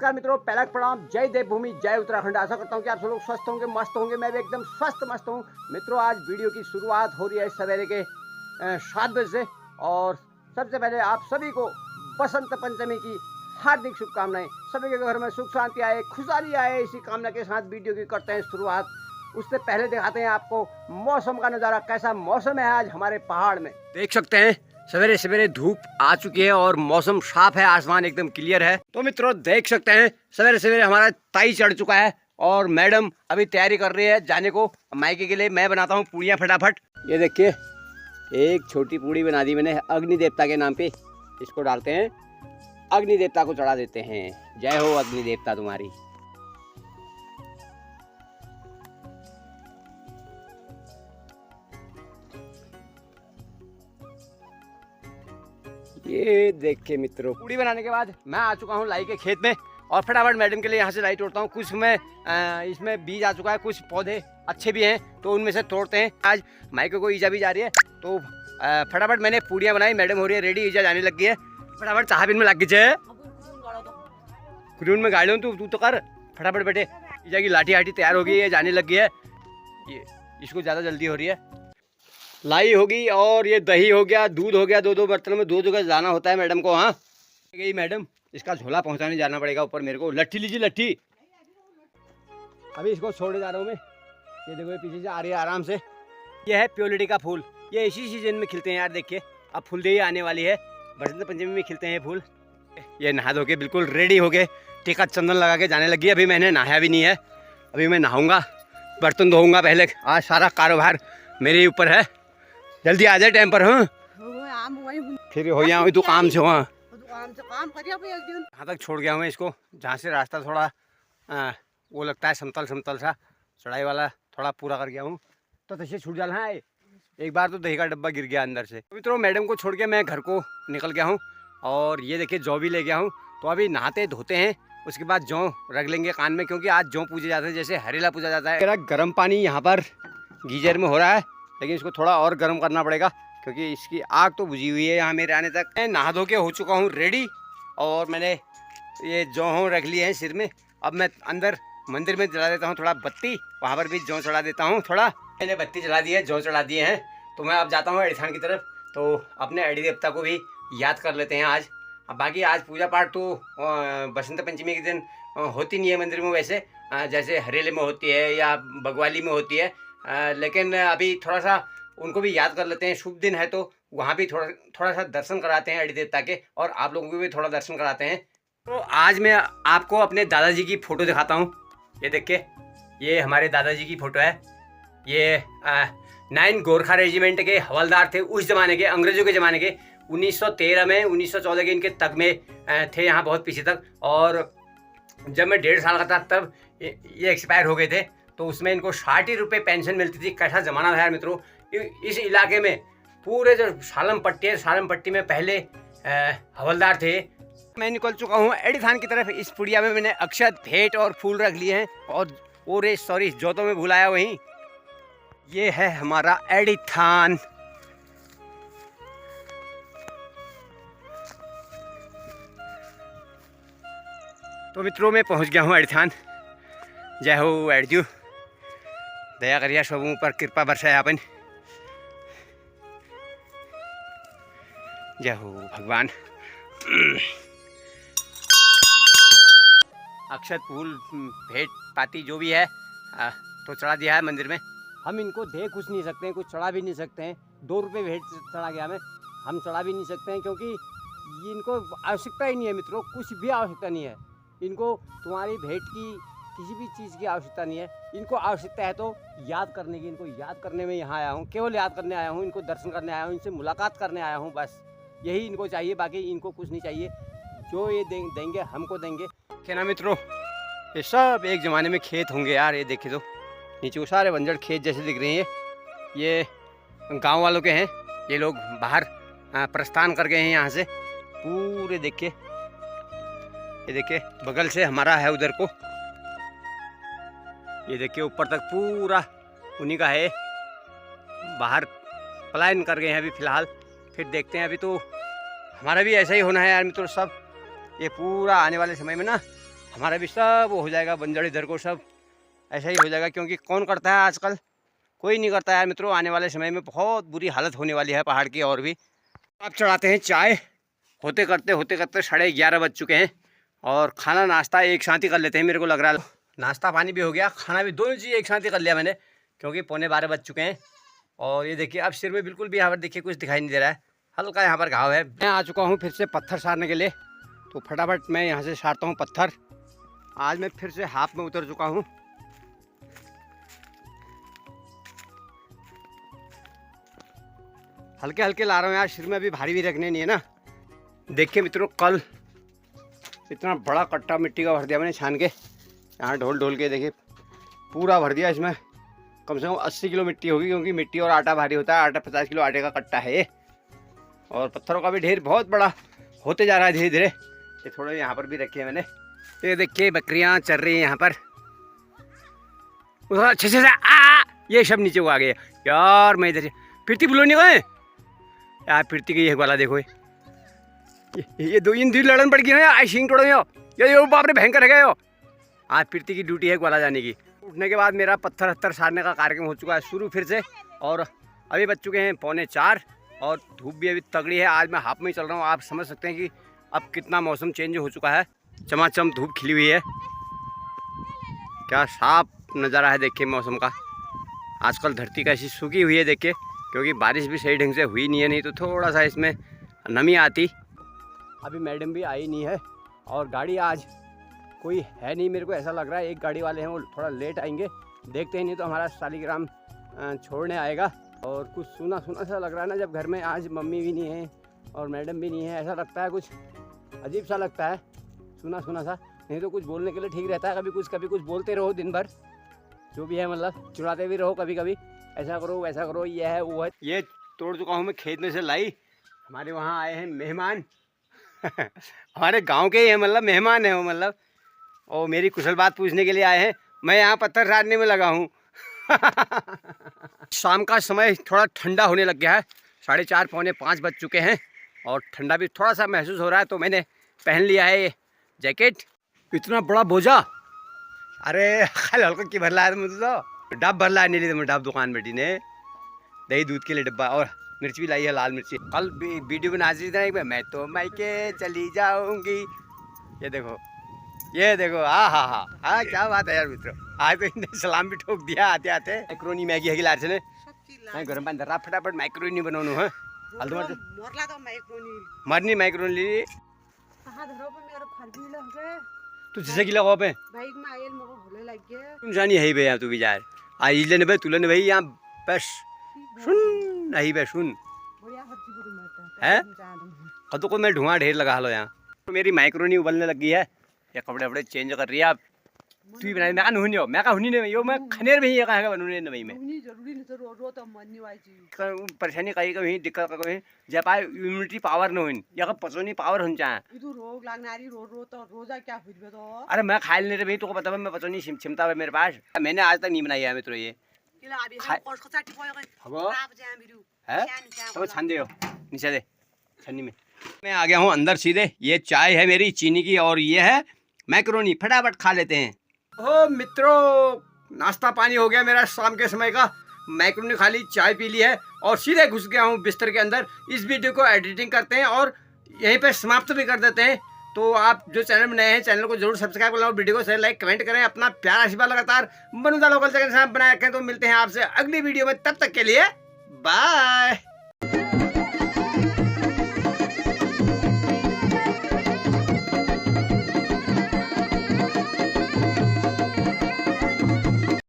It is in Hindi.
नमस्कार मित्रों, पहला प्रणाम, जय देवभूमि, जय उत्तराखंड। आशा करता हूँ कि आप सब लोग स्वस्थ होंगे, मस्त होंगे। मैं भी एकदम स्वस्थ मस्त हूँ। मित्रों, आज वीडियो की शुरुआत हो रही है सवेरे के 7 बजे से। और सबसे पहले आप सभी को बसंत पंचमी की हार्दिक शुभकामनाएं। सभी के घर में सुख शांति आए, खुशहाली आए, इसी कामना के साथ वीडियो की करते हैं शुरुआत। उससे पहले दिखाते हैं आपको मौसम का नज़ारा। कैसा मौसम है आज हमारे पहाड़ में, देख सकते हैं। सवेरे सवेरे धूप आ चुकी है और मौसम साफ है, आसमान एकदम क्लियर है। तो मित्रों देख सकते हैं, सवेरे सवेरे हमारा ताई चढ़ चुका है और मैडम अभी तैयारी कर रही है जाने को मायके के लिए। मैं बनाता हूँ पूड़ियाँ फटाफट। ये देखिए, एक छोटी पूड़ी बना दी मैंने अग्नि देवता के नाम पे। इसको डालते हैं, अग्नि देवता को चढ़ा देते हैं। जय हो अग्नि देवता तुम्हारी। ये देखिए मित्रों, पूड़ी बनाने के बाद मैं आ चुका हूँ लाई के खेत में और फटाफट मैडम के लिए यहाँ से लाई तोड़ता हूँ। कुछ में इसमें बीज आ चुका है, कुछ पौधे अच्छे भी हैं तो उनमें से तोड़ते हैं। आज माइको को ईजा भी जा रही है तो फटाफट मैंने पूड़ियाँ बनाई। मैडम हो रही है रेडी, ईजा जाने लग गई है। फटाफट चाहबिन में लग गई है, खुरून में गाड़ियों तू तो कर फटाफट बेटे। ईजा की लाठी हाठी तैयार हो गई है, जाने लग गई है। ये इसको ज़्यादा जल्दी हो रही है। लाई होगी और ये दही हो गया, दूध हो गया, दो बर्तनों में दो जगह जाना होता है मैडम को। हाँ गई मैडम, इसका झोला पहुंचाने जाना पड़ेगा ऊपर मेरे को। लट्ठी लीजिए लट्ठी। अभी इसको छोड़ने जा रहा हूँ मैं। ये देखो, ये पीछे से आ रही है आराम से। ये है प्योलिटी का फूल, ये इसी सीजन में खिलते हैं यार। देखिए अब फूलदेही आने वाली है, बसंत पंचमी में खिलते हैं फूल। ये नहा धो के बिल्कुल रेडी हो गए, टीका चंदन लगा के जाने लगी। अभी मैंने नहाया भी नहीं है, अभी मैं नहाऊंगा, बर्तन धोऊंगा पहले। आज सारा कारोबार मेरे ऊपर है। जल्दी आ जाए टाइम पर। हाँ फिर हो गया तू काम से। वहाँ तक छोड़ गया हूँ इसको, जहाँ से रास्ता थोड़ा वो लगता है समतल समतल सा, चढ़ाई वाला थोड़ा पूरा कर गया हूँ। तो तैसे छूट जाना है। एक बार तो दही का डब्बा गिर गया अंदर से। मित्रों मैडम को छोड़ के मैं घर को निकल गया हूँ और ये देखिए जौ भी ले गया हूँ। तो अभी नहाते धोते हैं, उसके बाद जौ रख लेंगे कान में, क्योंकि आज जौ पूजे जाते हैं, जैसे हरेला पूजा जाता है। मेरा गर्म पानी यहाँ पर गीजर में हो रहा है, लेकिन इसको थोड़ा और गर्म करना पड़ेगा क्योंकि इसकी आग तो बुझी हुई है यहाँ मेरे आने तक। मैं नहा धो के हो चुका हूँ रेडी और मैंने ये जौ रख लिए हैं सिर में। अब मैं अंदर मंदिर में जला देता हूँ थोड़ा बत्ती, वहाँ पर भी जौ चढ़ा देता हूँ थोड़ा। मैंने बत्ती जला दी है, जौ चढ़ा दिए हैं। तो मैं अब जाता हूँ अड़ीथान की तरफ, तो अपने अड़ी देवता को भी याद कर लेते हैं आज। अब बाकी आज पूजा पाठ तो बसंत पंचमी के दिन होती नहीं है मंदिर में, वैसे जैसे हरेले में होती है या बगवाली में होती है। लेकिन अभी थोड़ा सा उनको भी याद कर लेते हैं। शुभ दिन है तो वहाँ भी थोड़ा सा दर्शन कराते हैं अड़ी देवता के, और आप लोगों को भी थोड़ा दर्शन कराते हैं। तो आज मैं आपको अपने दादाजी की फ़ोटो दिखाता हूँ। ये देखिए, ये हमारे दादाजी की फ़ोटो है। ये 9 गोरखा रेजिमेंट के हवलदार थे उस ज़माने के, अंग्रेज़ों के ज़माने के। 1913 में, 1914 के इनके तक में थे यहाँ, बहुत पीछे तक। और जब मैं 1.5 साल का था तब ये एक्सपायर हो गए थे। तो उसमें इनको 60 रुपये पेंशन मिलती थी। कैसा ज़माना था यार मित्रों। इस इलाके में पूरे जो सालम पट्टी है, सालम पट्टी में पहले हवलदार थे। मैं निकल चुका हूँ अड़ीथान की तरफ। इस पुड़िया में मैंने अक्षत, भेंट और फूल रख लिए हैं। और सॉरी, जो तो मैं भुलाया वहीं। ये है हमारा अड़ीथान। तो मित्रों मैं पहुँच गया हूँ अड़ीथान। जय हो अड़जू, दया करिए सबों पर कृपा बरसाए आपन। जय हो भगवान। अक्षत, फूल, भेंट पाती जो भी है तो चढ़ा दिया है मंदिर में। हम इनको दे कुछ नहीं सकते हैं, कुछ चढ़ा भी नहीं सकते हैं। 2 रुपये भेंट चढ़ा गया हमें, हम चढ़ा भी नहीं सकते हैं क्योंकि इनको आवश्यकता ही नहीं है मित्रों, कुछ भी आवश्यकता नहीं है इनको। तुम्हारी भेंट की किसी भी चीज़ की आवश्यकता नहीं है इनको। आवश्यकता है तो याद करने की। इनको याद करने में यहाँ आया हूँ, केवल याद करने आया हूँ, इनको दर्शन करने आया हूँ, इनसे मुलाकात करने आया हूँ, बस यही इनको चाहिए। बाकी इनको कुछ नहीं चाहिए। जो ये देंगे हमको देंगे, क्या ना मित्रों। ये सब एक ज़माने में खेत होंगे यार। ये देखिए तो नीचे वो सारे बंजर खेत जैसे दिख रहे हैं। ये गांव वालों के हैं। ये लोग बाहर प्रस्थान कर गए हैं यहाँ से पूरे। देखिए, ये देखिए बगल से हमारा है उधर को। ये देखिए ऊपर तक पूरा उन्हीं का है। बाहर पलायन कर गए हैं अभी फ़िलहाल। फिर देखते हैं, अभी तो हमारा भी ऐसा ही होना है यार मित्रों सब। ये पूरा आने वाले समय में ना हमारा भी सब हो जाएगा बंजर, इधर को सब ऐसा ही हो जाएगा, क्योंकि कौन करता है आजकल, कोई नहीं करता है मित्रों। आने वाले समय में बहुत बुरी हालत होने वाली है पहाड़ की। और भी अब चढ़ाते हैं चाय, होते करते 11:30 बज चुके हैं, और खाना नाश्ता एक साथ ही कर लेते हैं। मेरे को लग रहा है नाश्ता पानी भी हो गया, खाना भी, दोनों चीज़ एक साथ ही कर लिया मैंने, क्योंकि 11:15 बज चुके हैं। और ये देखिए अब सिर में बिल्कुल भी यहाँ पर देखिए कुछ दिखाई नहीं दे रहा है, हल्का यहाँ पर घाव है। मैं आ चुका हूँ फिर से पत्थर सारने के लिए, तो फटाफट मैं यहाँ से सारता हूँ पत्थर। आज मैं फिर से हाफ में उतर चुका हूँ। हल्के हल्के ला रहा हूँ यार, सिर में अभी भारी भी रखने नहीं है ना। देखिए मित्रों, कल इतना बड़ा कट्टा मिट्टी का भर दिया मैंने छान के, यहाँ ढोल ढोल के देखिए पूरा भर दिया। इसमें कम से कम 80 किलो मिट्टी होगी, क्योंकि मिट्टी और आटा भारी होता है। आटा 50 किलो आटे का कट्टा है ये। और पत्थरों का भी ढेर बहुत बड़ा होते जा रहा है धीरे धीरे। ये थोड़े यहाँ पर भी रखे हैं मैंने। ये देखिए बकरियाँ चल रही हैं यहाँ पर। अच्छे से ये सब नीचे को आ गए यार। मैं इधर फिरती बुलो नहीं गए यार, फिरती गई है वाला देखो। ये दो इन दूर लड़न पड़ गई है, आई सिंग तोड़ो यो बाप रे भयंकर है गए हो। आज फिरती की ड्यूटी है ग्वाला जाने की। उठने के बाद मेरा पत्थर हत्थर सारने का कार्यक्रम हो चुका है शुरू फिर से। और अभी बज चुके हैं 3:45 और धूप भी अभी तगड़ी है। आज मैं हाफ में ही चल रहा हूँ। आप समझ सकते हैं कि अब कितना मौसम चेंज हो चुका है। चमाचम धूप खिली हुई है, क्या साफ नज़ारा है देखिए मौसम का। आजकल धरती कैसी सूखी हुई है देखिए, क्योंकि बारिश भी सही ढंग से हुई नहीं है, नहीं तो थोड़ा सा इसमें नमी आती। अभी मैडम भी आई नहीं है, और गाड़ी आज कोई है नहीं, मेरे को ऐसा लग रहा है। एक गाड़ी वाले हैं, वो थोड़ा लेट आएंगे, देखते हैं। नहीं तो हमारा शालिग्राम छोड़ने आएगा। और कुछ सूना सूना सा लग रहा है ना, जब घर में आज मम्मी भी नहीं है और मैडम भी नहीं है, ऐसा लगता है, कुछ अजीब सा लगता है, सूना सूना सा। नहीं तो कुछ बोलने के लिए ठीक रहता है, कभी कुछ बोलते रहो दिन भर, जो भी है, मतलब चिढ़ाते भी रहो कभी कभी, ऐसा करो वैसा करो, ये है वो है। ये तोड़ चुका हूँ मैं खेत में से लाई। हमारे वहाँ आए हैं मेहमान हमारे गांव के ही हैं, मतलब मेहमान है वो, मतलब और मेरी कुशल बात पूछने के लिए आए हैं। मैं यहाँ पत्थर सारने में लगा हूँ शाम का समय थोड़ा ठंडा होने लग गया है, 4:30 5:45 बज चुके हैं, और ठंडा भी थोड़ा सा महसूस हो रहा है। तो मैंने पहन लिया है ये जैकेट। इतना बड़ा बोझा, अरे खाली हल्का की भर लाया मुझे, तो डब भर लाया नहीं, तो डब दुकान बेटी ने दही दूध के लिए डब्बा, और मिर्च भी लाई है, लाल मिर्ची। कल वीडियो बना दी थी मैं तो मायके चली जाऊंगी। ये देखो हाँ क्या बात है यार मित्रों, आज तो इन्हें सलाम भी ठोक दिया आते आते। मैक्रोनी मैगी है लार से मैं गरम पानी धरा फटाफट मैक्रोनी बनाउनु है। हल्दो मरनी मैक्रोनी तू जिसे की लगाओ पे तुम जानी है भैया, तू भी जा आज लेने भाई तुले ने भाई यहाँ बस सुन नहीं बे सुन है कदों को मैं धुआं ढेर लगा लो यहाँ। तो मेरी माइक्रोनी उबलने लगी है, ये कपड़े वपड़े चेंज कर रही है। आप तू ही बनाई, मैं का हुनी हो, मैं का हुनी नहीं यो, मैं खनेर में ही ये कहाँ का बनूने नहीं मैं परेशानी कहीं कहीं दिक्कत कहीं जब आए इम्यूनिटी पावर न होइन या का पचोनी पावर होन चाहे इधर रोग लागनारी रोजा क्या हुई तो। अरे मैं खाए नहीं रही, तुमको पता है मैं पचोनी क्षमता है मेरे पास, मैंने आज तक नहीं बनाई है मित्रों ये है। तो छान दे नीचे दे छन्नी में। मैं आ गया हूँ अंदर सीधे। ये चाय है मेरी चीनी की, और ये है मैक्रोनी, फटाफट खा लेते हैं। ओ मित्रों, नाश्ता पानी हो गया मेरा शाम के समय का। मैक्रोनी खा ली, चाय पी ली है, और सीधे घुस गया हूँ बिस्तर के अंदर। इस वीडियो को एडिटिंग करते हैं और यहीं पे समाप्त भी कर देते हैं। तो आप जो चैनल में नए हैं, चैनल को जरूर सब्सक्राइब कर लो, वीडियो को शेयर लाइक कमेंट करें। अपना प्यार आशीर्वाद लगातार बनुदा लोकल चैनल बनाए रखें। तो मिलते हैं आपसे अगली वीडियो में, तब तक के लिए बाय।